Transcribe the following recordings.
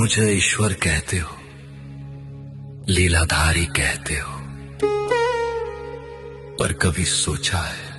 मुझे ईश्वर कहते हो, लीलाधारी कहते हो, पर कभी सोचा है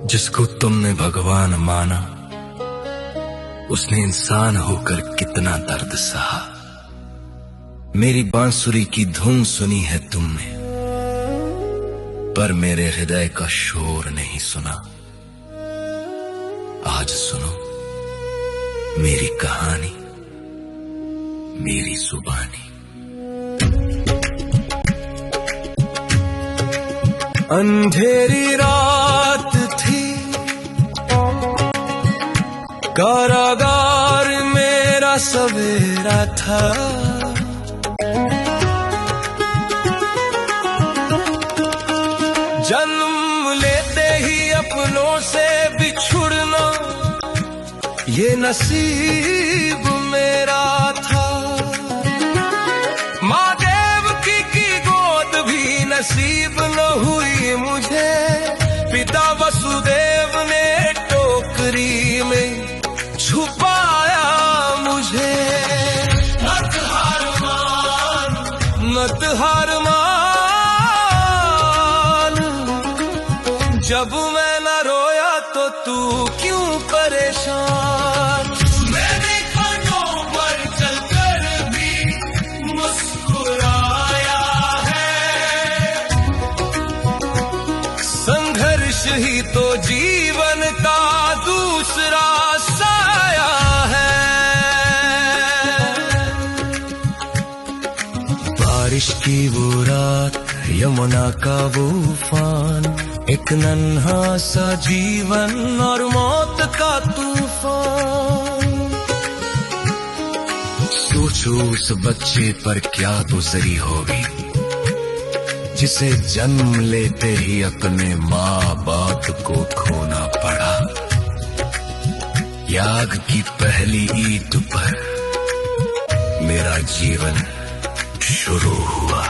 जिसको तुमने भगवान माना उसने इंसान होकर कितना दर्द सहा। मेरी बांसुरी की धुन सुनी है तुमने, पर मेरे हृदय का शोर नहीं सुना। आज सुनो मेरी कहानी, मेरी जुबानी। अंधेरी रात थी, कारागार मेरा सवेरा था। जन्म लेते ही अपनों से बिछुड़ना ये नसीब मेरा था। माँ देवकी की गोद भी नसीब न हुई मुझे। पिता वसुदेव ने टोकरी में छुपाया मुझे। मत हार मान, मत हार मान, जब मैं न रोया तो तू क्यों परेशान। मैंने कांटों पर चलकर भी मुस्कुराया है। संघर्ष ही तो जीवन का दूसरा साया है। बारिश की वो रात, यमुना का वो उफान, एक नन्हा सा जीवन और मौत का तूफान। सोचो उस बच्चे पर क्या गुजरी होगी जिसे जन्म लेते ही अपने माँ बाप को खोना पड़ा। याग की पहली ईद पर मेरा जीवन शुरू हुआ।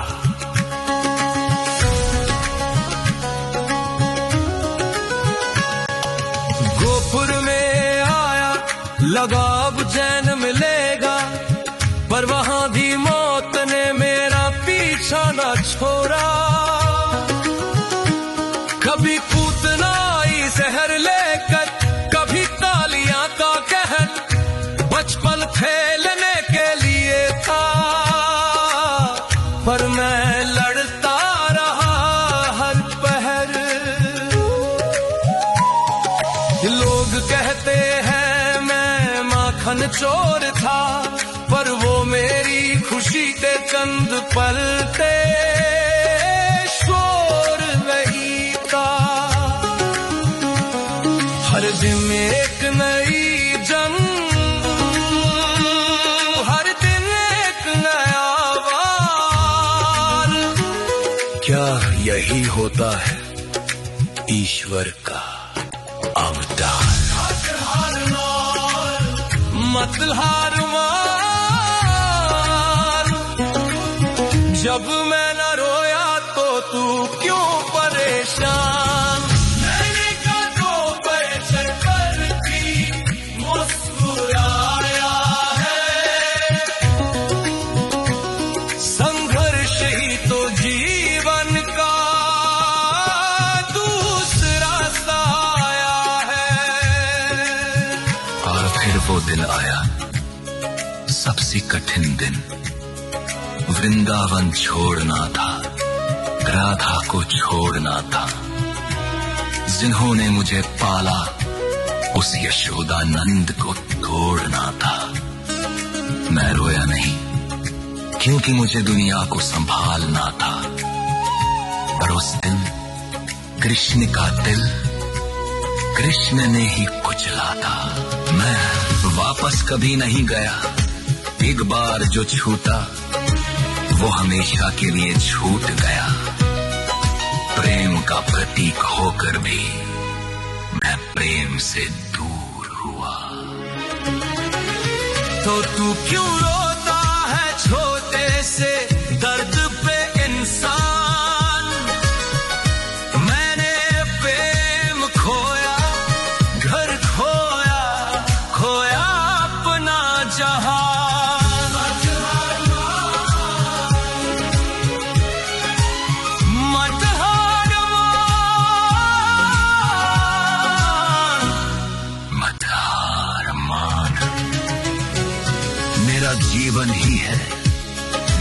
गोपुर में आया, लगा अब चैन मिलेगा, पर वहां भी मौत ने मेरा पीछा न छोड़ा। कभी पूतनाई जहर लेकर, कभी तालियां का कहर। बचपन खेलने के लिए था, पर मैं लड़ता रहा हर पहर। लोग कहते हैं मैं माखन चोर था, पर वो मेरी खुशी के चंद पल थे, शोर नहीं था। हर दिन एक नई जंग, हर दिन एक नया वार। क्या यही होता है ईश्वर का अवतार। मत हार मान, जब मैं न रोया तो तू क्यों परेशान। मैंने कांटों पर चलकर भी मुस्कुराया है। संघर्ष ही तो जीवन का दूसरा साया है। और फिर वो दिन आया, सबसे कठिन दिन। वृंदावन छोड़ना था, राधा को छोड़ना था। जिन्होंने मुझे पाला उस यशोदा नंद को तोड़ना था। मैं रोया नहीं, क्योंकि मुझे दुनिया को संभालना था। पर उस दिन कृष्ण का दिल कृष्ण ने ही कुचला था। मैं वापस कभी नहीं गया, एक बार जो छूटा वो हमेशा के लिए छूट गया। प्रेम का प्रतीक होकर भी मैं प्रेम से दूर हुआ। तो तू क्यों रोता है छोटे से दर्द पे इंसान। मैंने प्रेम खोया, घर खोया, खोया अपना है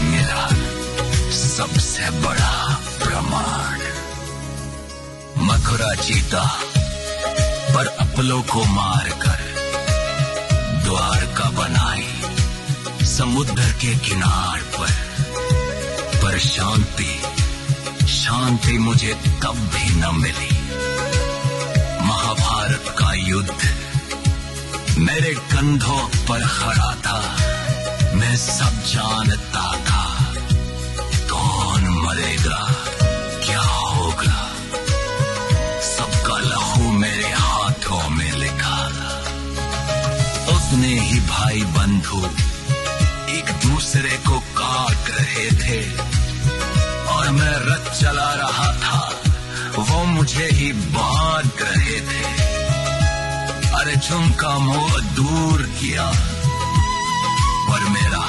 मेरा सबसे बड़ा प्रमाण। मथुरा जीता पर अपलों को मारकर द्वारका बनाई समुद्र के किनार पर शांति मुझे तब भी न मिली। महाभारत का युद्ध मेरे कंधों पर खड़ा था, मैं सब जानता था कौन मरेगा क्या होगा। सबका लहू मेरे हाथों में लिखा था। उतने ही भाई बंधु एक दूसरे को काट रहे थे और मैं रथ चला रहा था, वो मुझे ही बांट रहे थे। अर्जुन का मोह दूर किया पर मेरा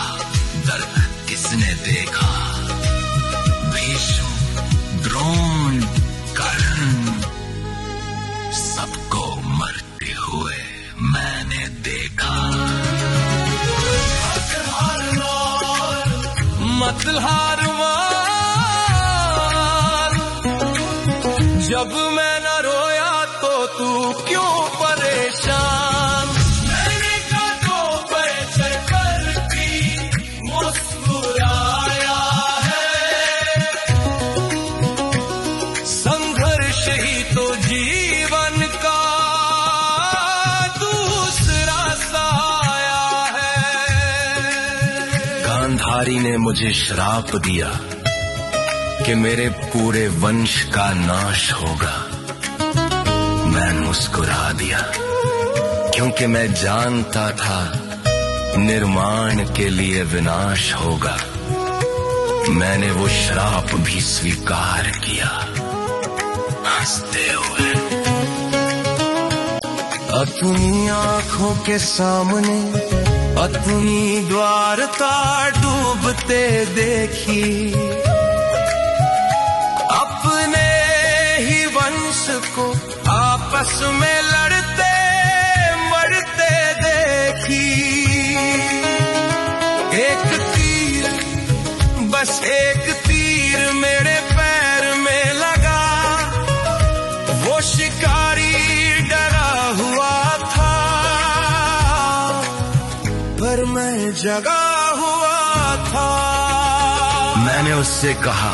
दर्द किसने देखा। भीष्म, द्रोण, कर्ण सबको मरते हुए मैंने देखा। मत हार मान, जब मैं न रोया तो तू क्यों परेशान। मैंने कांधों पर चढ़कर भी मुस्कुराया है। संघर्ष ही तो जीवन का दूसरा साया है। गांधारी ने मुझे श्राप दिया कि मेरे पूरे वंश का नाश होगा। मैं मुस्कुरा दिया क्योंकि मैं जानता था निर्माण के लिए विनाश होगा। मैंने वो श्राप भी स्वीकार किया हंसते हुए। अपनी आंखों के सामने अपनी द्वारका डूबते देखी, अपने ही वंश को आपस में लड़ते मरते देखी। एक तीर, बस एक तीर मेरे पैर में लगा। वो शिकारी डरा हुआ था पर मैं जगा हुआ था। मैंने उससे कहा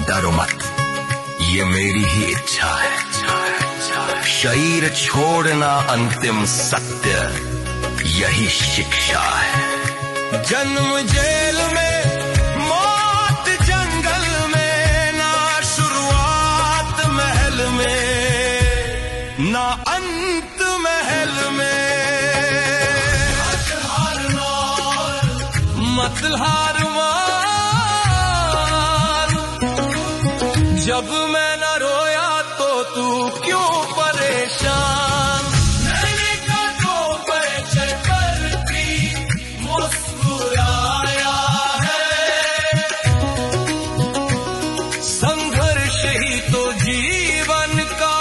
डरो मत, ये मेरी ही इच्छा है। शरीर छोड़ना अंतिम सत्य, यही शिक्षा है। जन्म जेल में, मौत जंगल में, ना शुरुआत महल में, ना अंत महल में। मत हार मान, जब मैं न रोया तो तू क्यों परेशान। मैंने कांधों पर चढ़कर भी मुस्कुराया है। संघर्ष ही तो जीवन का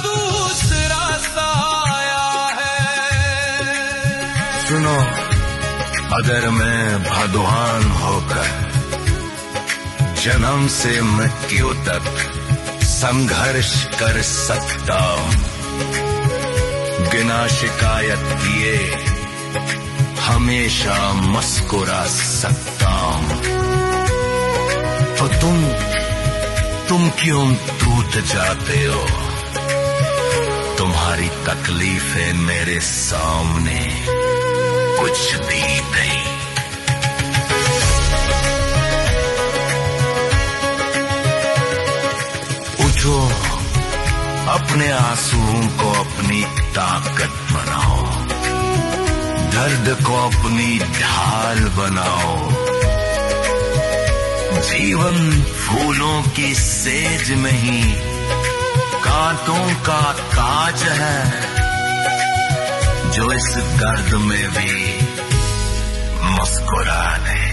दूसरा साया है। सुनो, अगर मैं भगवान होकर जन्म से मृत्यु तक संघर्ष कर सकता हूं, बिना शिकायत किए हमेशा मुस्कुरा सकता हूं, तो तुम क्यों टूट जाते हो। तुम्हारी तकलीफें मेरे सामने कुछ भी नहीं। उठो, अपने आंसुओं को अपनी ताकत बनाओ, दर्द को अपनी ढाल बनाओ। जीवन फूलों की सेज में ही कांटों का ताज है, जो इस दर्द में भी मुस्कुराने,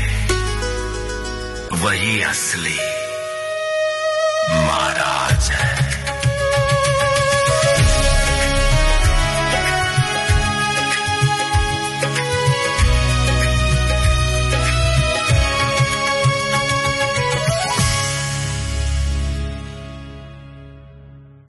वही असली महाराज है।